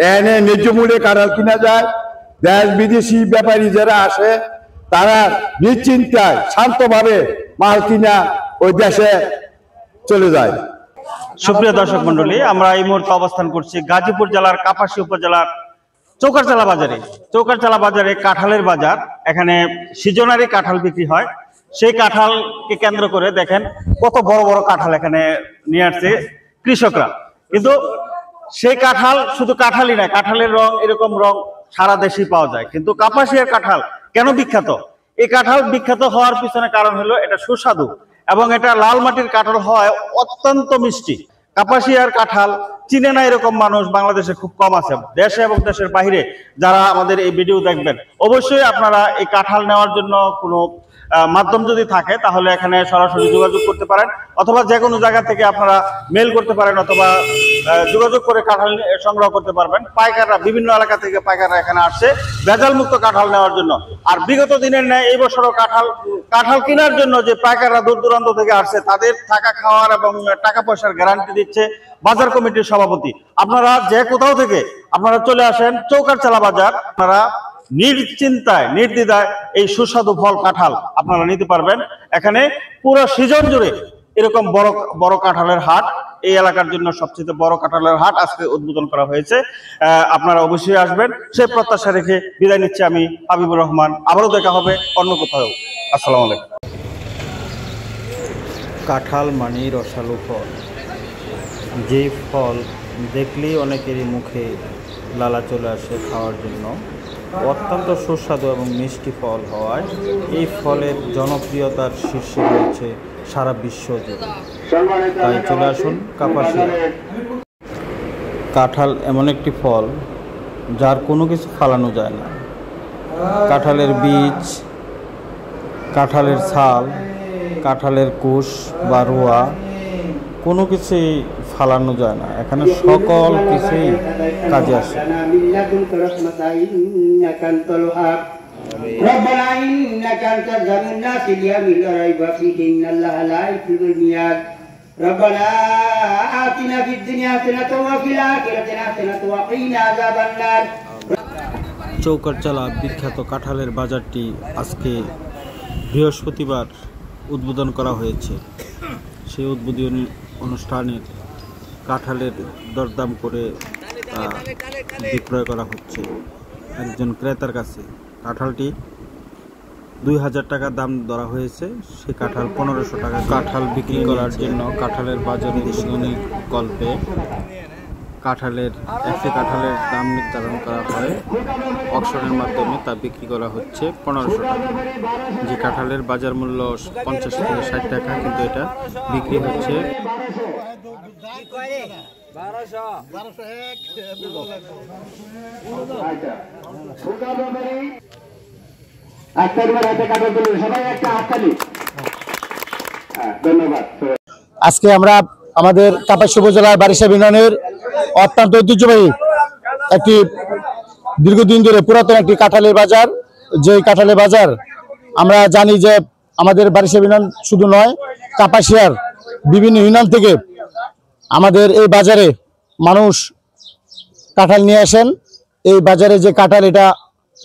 এনে ন্যায্য মূল্যে কাঁঠাল কিনা যায়। দেশ বিদেশি ব্যাপারী যারা আসে তারা নিশ্চিন্তায় শান্তভাবে মাল কিনা ওই দেশে চলে যায়। সুপ্রিয় দর্শক মন্ডলী, আমরা এই মুহূর্তে অবস্থান করছি গাজীপুর জেলার কাপাসী উপজেলার চৌকারচালা বাজারে। চৌকারচালা বাজারে কাঁঠালের বাজার। এখানে সিজনারি কাঁঠাল বিক্রি হয়। সেই কাঁঠালকে কেন্দ্র করে দেখেন কত বড় বড় কাঁঠাল এখানে নিয়ে আসছে কৃষকরা। কিন্তু সেই কাঁঠাল শুধু কাঁঠালই না, কাঁঠালের রং এরকম রং সারা দেশেই পাওয়া যায়। কিন্তু কাপাসিয়ার কাঁঠাল কেন বিখ্যাত? এই কাঁঠাল বিখ্যাত হওয়ার পিছনে কারণ হলো এটা সুস্বাদু এবং এটা লাল মাটির কাঁঠাল হওয়ায় অত্যন্ত মিষ্টি। কাপাসিয়ার কাঁঠাল চিনে না এরকম মানুষ বাংলাদেশে খুব কম আছে। দেশে এবং দেশের বাইরে যারা আমাদের এই ভিডিও দেখবেন, অবশ্যই আপনারা এই কাঁঠাল নেওয়ার জন্য কোনো মাধ্যম যদি থাকে তাহলে এখানে সরাসরি যোগাযোগ করতে পারেন, অথবা যে কোনো জায়গা থেকে আপনারা মেল করতে পারেন, অথবা যোগাযোগ করে কাঁঠাল সংগ্রহ করতে পারবেন। পাইকাররা বিভিন্ন এলাকা থেকে পাইকাররা এখানে আসছে ভেজাল মুক্ত কাঁঠাল নেওয়ার জন্য। আর বিগত দিনের ন্যায় এই বছরও কাঁঠাল কেনার জন্য যে পাইকাররা দূর দূরান্ত থেকে আসছে তাদের থাকা খাওয়ার এবং টাকা পয়সার গ্যারান্টি দিচ্ছে বাজার কমিটির সভাপতি। আপনারা যে কোথাও থেকে আপনারা চলে আসেন চৌকারচালা বাজার, আপনারা নিশ্চিন্তায় নির্দ্বিধায় এই সুস্বাদু ফল কাঁঠাল আপনারা নিতে পারবেন। এখানে পুরো সিজন জুড়ে এরকম বড় বড় কাঁঠালের হাট, এই এলাকার জন্য সবচেয়ে বড় কাঁঠালের হাট আজকে উদ্বোধন করা হয়েছে। আপনারা অবশ্যই আসবেন সেই প্রত্যাশা রেখে বিদায় নিচ্ছি আমি হাবিবুর রহমান। আবারও দেখা হবে অন্য কোথাও। আসসালামু আলাইকুম। কাঁঠাল মানে রসালো ফল, যে ফল দেখলেই অনেকেরই মুখে লালা চলে আসে খাওয়ার জন্য। অত্যন্ত সুস্বাদু এবং মিষ্টি ফল হওয়ায় এই ফলের জনপ্রিয়তার শীর্ষে রয়েছে সারা বিশ্ব জুড়ে। তাই চলে আসুন কাপাসিয়া। কাঁঠাল এমন একটি ফল যার কোনো কিছু ফালানো যায় না। কাঁঠালের বীজ, কাঁঠালের ছাল, কাঁঠালের কুশ বা রোয়া কোনো কিছুই ফালানো যায় না। এখানে সকল কিছুই কাজে আসে। চৌকারচালা বিখ্যাত কাঁঠালের বাজারটি আজকে বৃহস্পতিবার উদ্বোধন করা হয়েছে। সেই উদ্বোধনী অনুষ্ঠানের কাঁঠালের দরদাম করে বিক্রয় করা হচ্ছে একজন ক্রেতার কাছে। কাঁঠালটি 2000 টাকা দাম ধরা হয়েছে। সে কাঁঠাল 1500 টাকা কাঁঠাল বিক্রি করার জন্য কাঁঠালের বাজার উদ্বোধনী কল্পে কাঁঠালের একটি কাঁঠালের দাম নির্ধারণ করা হয় অকশনের মাধ্যমে, তা বিক্রি করা হচ্ছে 1500 টাকা। যে কাঁঠালের বাজার মূল্য 50 থেকে 60 টাকা, কিন্তু এটা বিক্রি হচ্ছে 1200। আজকে আমরা আমাদের কাপাসী উপজেলার বারিশাব ইউনিয়নের অত্যন্ত ঐতিহ্যবাহী একটি দীর্ঘদিন ধরে পুরাতন একটি কাঁঠালের বাজার। যে কাঁঠালের বাজার আমরা জানি যে আমাদের বারিশাব ইউনিয়ন শুধু নয়, কাপাসিয়ার বিভিন্ন ইউনিয়ন থেকে আমাদের এই বাজারে মানুষ কাঁঠাল নিয়ে আসেন। এই বাজারে যে কাঁঠাল, এটা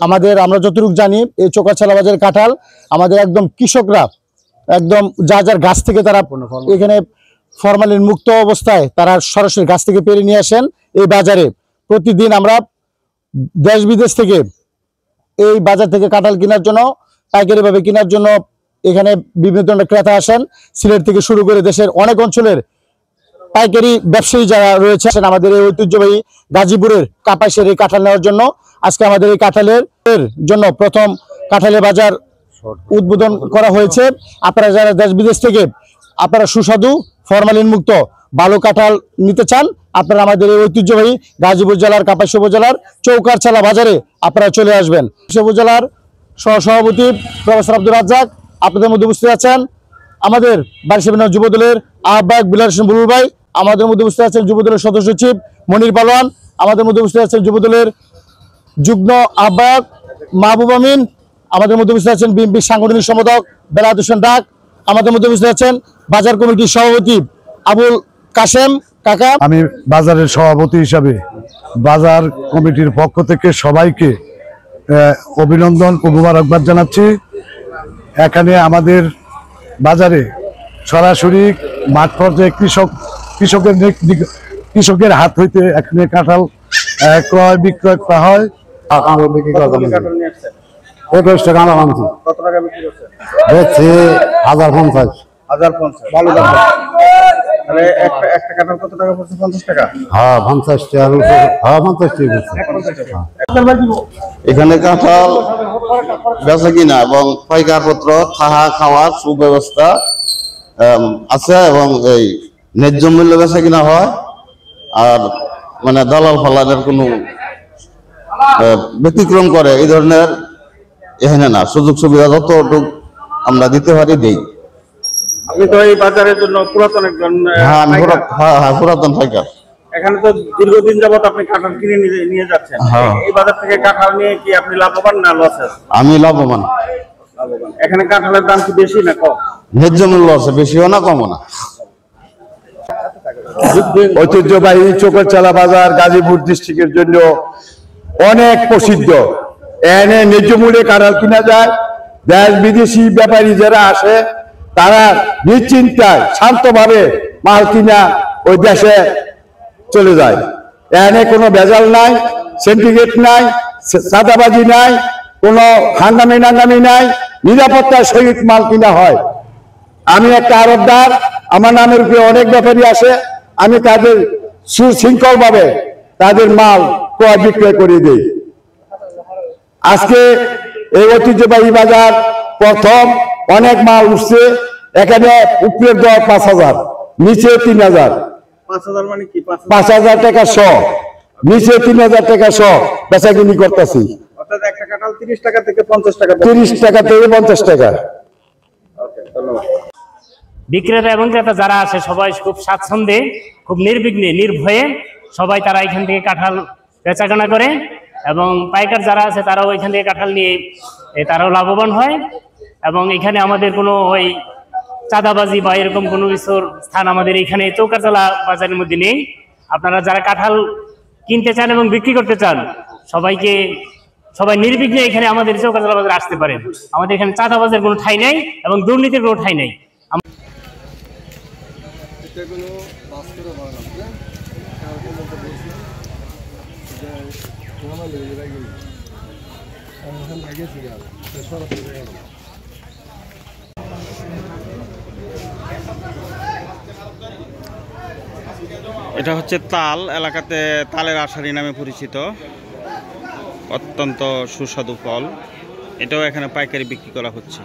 আমাদের আমরা যতটুকু জানি এই চৌকারচালা বাজারের কাঁঠাল আমাদের একদম কৃষকরা একদম যার গাছ থেকে তারা এখানে ফরমালিন মুক্ত অবস্থায় তারা সরাসরি গাছ থেকে পেরে নিয়ে আসেন এই বাজারে। প্রতিদিন আমরা দেশ বিদেশ থেকে এই বাজার থেকে কাঁঠাল কেনার জন্য, পাইকারিভাবে কেনার জন্য এখানে বিভিন্ন ধরনের ক্রেতা আসেন। সিলেট থেকে শুরু করে দেশের অনেক অঞ্চলের পাইকারি ব্যবসায়ী যারা রয়েছে আমাদের এই ঐতিহ্যবাহী গাজীপুরের কাপাসিয়ার এই কাঁঠাল নেওয়ার জন্য। আজকে আমাদের এই কাঁঠালের জন্য প্রথম কাঁঠালের বাজার উদ্বোধন করা হয়েছে। আপনারা যারা দেশ বিদেশ থেকে আপনারা সুস্বাদু ফরমালিন মুক্ত ভালো কাঁঠাল নিতে চান, আপনারা আমাদের এই ঐতিহ্যবাহী গাজীপুর জেলার কাপাসী উপজেলার চৌকারচালা বাজারে আপনারা চলে আসবেন। উপজেলার সহসভাপতি প্রফেসর আব্দুর রাজ্জাক আপনাদের মধ্যে উপস্থিত আছেন। আমাদের বারিশাব ইউনিয়ন যুবদলের আহ্বায়ক বিলাল হোসেন বুলবুল ভাই আমাদের মধ্যে উপস্থিত আছেন। যুবদলের সদস্য সচিব মনির পালোয়ান আমাদের মধ্যে উপস্থিত আছেন। যুবদলের যুগ্ম আহ্বায়ক মাহবুব আমিন আমাদের মধ্যে উপস্থিত আছেন। বিএনপির সাংগঠনিক সম্পাদক বেলায়েত হোসেন ডাক আমাদের মধ্যে উপস্থিত আছেন। বাজার কমিটির সভাপতি আবুল কাশেম কাকা, আমি বাজারের সভাপতি হিসাবে বাজার কমিটির পক্ষ থেকে সবাইকে অভিনন্দন ও মোবারকবাদ জানাচ্ছি। এখানে আমাদের বাজারে সরাসরি মাঠ পর্যায়ে কৃষকের হাত হইতে এখানে কাঁঠাল ক্রয় বিক্রয় করা হয়। কতগুলি কাঁঠাল নিয়ে আসছেন? 21 টাকা আমরা আনছি, কত টাকা বিক্রি করছেন? বেচছি 1050। 1050। ভালো দাম। তাহলে একটা কাঁঠাল কত টাকা পড়ছে? 50 টাকা। হ্যাঁ 50 টাকা, হ্যাঁ 50 টাকা। 50 টাকা। এখানে কাঁঠাল বেচা কিনা এবং পাইকার পত্র থাকা খাওয়ার সুব্যবস্থা আছে এবং এই ন্যায্য মূল্য বেচা কিনা হয়। আর মানে দালাল ফালালের কোনো ব্যতিক্রম করে এই ধরনের এখানে না, সুযোগ সুবিধা যতটুকু আমরা দিতে পারি দেই। আপনি তো এই বাজারের জন্য পুরাতন একজন হ্যাঁ আমি পাইকার। পুরাতন পাইকার। এখানে তো দীর্ঘদিন যাবত আপনি কাঁঠাল কিনে নিয়ে যাচ্ছেন। হ্যাঁ। এই বাজার থেকে কাঁঠাল নিয়ে কি আপনি লাভবান না লস আছে? আমি লাভবান। এখানে কাঁঠালের দাম কি বেশি না কম? ন্যায্য মূল্য আছে, বেশিও না কমও না। ঐতিহ্যবাহী চোখরচালা বাজার গাজীপুর ডিস্ট্রিক্টের জন্য অনেক প্রসিদ্ধ। এনে ন্যায্য মূল্যে কাঁঠাল কিনা যায়। দেশ বিদেশি ব্যাপারী যারা আসে তারা নিশ্চিন্তায় শান্তভাবে মাল কিনা ওই দেশে চলে যায়। এনে কোনো ভেজাল নাই, সেন্টিগ্রেড নাই, চাঁদাবাজি নাই, কোনো হাঙ্গামি নাঙ্গামি নাই, নিরাপত্তার সহিত মাল কিনা হয়। আমি একটা আড়তদার, আমার নামের উপরে অনেক ব্যাপারী আসে, আমি তাদের সুশৃঙ্খল ভাবে তাদের মাল ক্রয় বিক্রয় করে দিই। আজকে এই ঐতিহ্যবাহী বাজার প্রথম অনেক মাল উঠছে। এখানে উপরের দর 5000, নিচে 3000। 5000 মানে কি? 5000 টাকা শ, নিচে 3000 টাকা শ বেচা কিনি করতেছি। অর্থাৎ একটা কাঁঠাল 30 টাকা থেকে 50 টাকা। 30 টাকা থেকে 50 টাকা। ওকে, ধন্যবাদ। বিক্রেতা এবং ক্রেতা যারা আসে সবাই খুব স্বাচ্ছন্দ্যে, খুব নির্বিঘ্নে, নির্ভয়ে সবাই তারা এখান থেকে কাঁঠাল বেচাকেনা করে এবং পাইকার যারা আছে তারাও এখান থেকে কাঁঠাল নিয়ে তারাও লাভবান হয়। এবং এখানে আমাদের কোনো ওই চাঁদাবাজি বা এরকম কোনো কিছুর স্থান আমাদের এখানে চৌকারচালা বাজারের মধ্যে নেই। আপনারা যারা কাঁঠাল কিনতে চান এবং বিক্রি করতে চান সবাই নির্বিঘ্নে এখানে আমাদের চৌকারচালা বাজারে আসতে পারেন। আমাদের এখানে চাঁদাবাজের কোনো ঠাঁই নেই এবং দুর্নীতির কোনো ঠাঁই নেই। এটা হচ্ছে তাল, এলাকাতে তালের আষাঢ়ি নামে পরিচিত, অত্যন্ত সুস্বাদু ফল। এটাও এখানে পাইকারি বিক্রি করা হচ্ছে।